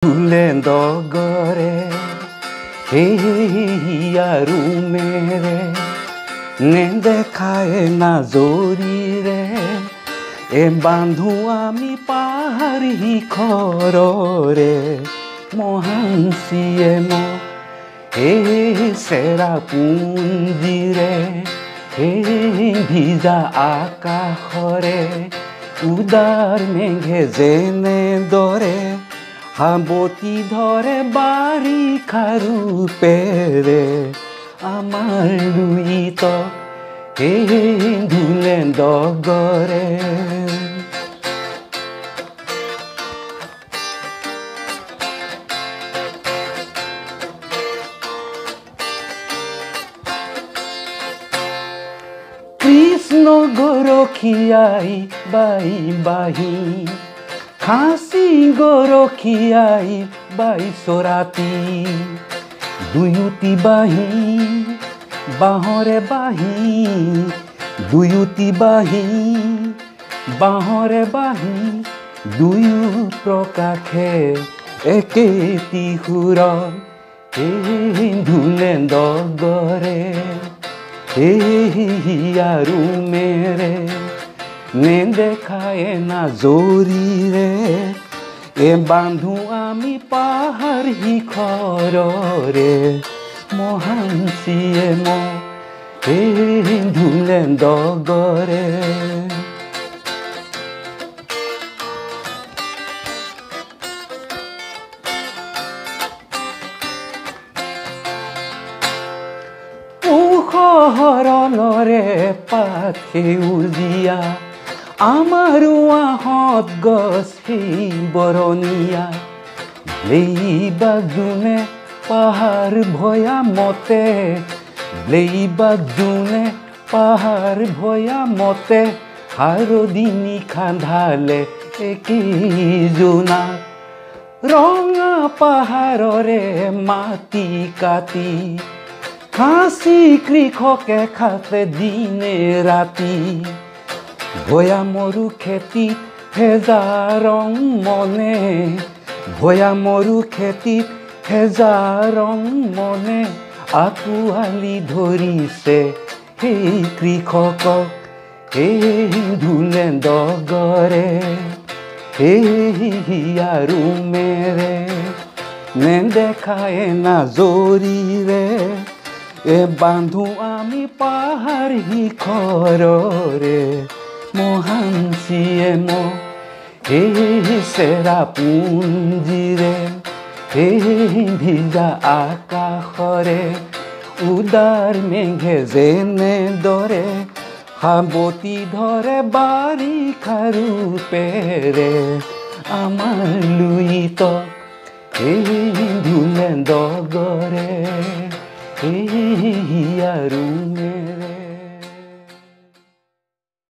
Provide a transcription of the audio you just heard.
Tulendogore, hiyaru mere, nende khaye na zori re, e bandhu ami pahari khorore, mohansiye mo, sera punjire, bhija akashore, udar meghe jene dore. হাবতি ধরে বাৰিষাৰ ৰূপেৰে আমাৰ লুইত ধুলেন্দগৰে কৃষ্ণ গৰখীয়াই বাই বাহি খাসি গৰখীয়াই বাইছৰাতি দুয়োটি বাহি বাঁহৰে বাহি দুয়োটি বাহি বাঁহৰে বাহি দুয়ো প্ৰকাশে একেটি সুৰ ধুলেন্দগৰে হিয়াৰু মেৰে নেদেখায় না জৰিৰে এ বান্ধু আমি পাহাৰ শিখৰৰে মহাঞ্চিয়ে ধুলেন্দগৰে উষহৰণৰে পাত সেউজীয়া আমাৰো আহঁত গছ বৰণীয়া ব্লেইবাজোনে পাহাৰ ভৈয়ামতে ব্লেইবাজোনে পাহাৰ ভৈয়ামতে হাৰদি নিশা ঢালে একেইজোনা ৰঙা পাহাৰৰে মাটি কাটি খাচী কৃষকে খাতে দিনে ৰাতি ভৈয়ামৰো খেতিত হেজা ৰং মনে ভৈয়ামৰো খেতিত হেজা ৰং মনে আঁকোৱালি ধৰিছে সেই কৃষকক ধুলেন্দগৰে হিয়াৰু মেৰে নেদেখায় না জৰিৰে এ বান্ধু আমি পাহাৰ শিখৰৰে মহাঞ্চিয়ে চেৰা পুঞ্জিৰে ভিজা আকাশৰে উদাৰ মেঘে যেনে দৰে সাবতি ধৰে বাৰিষাৰ ৰূপেৰে আমাৰ লুইত ধুলেন্দগৰে হিয়াৰু মেৰে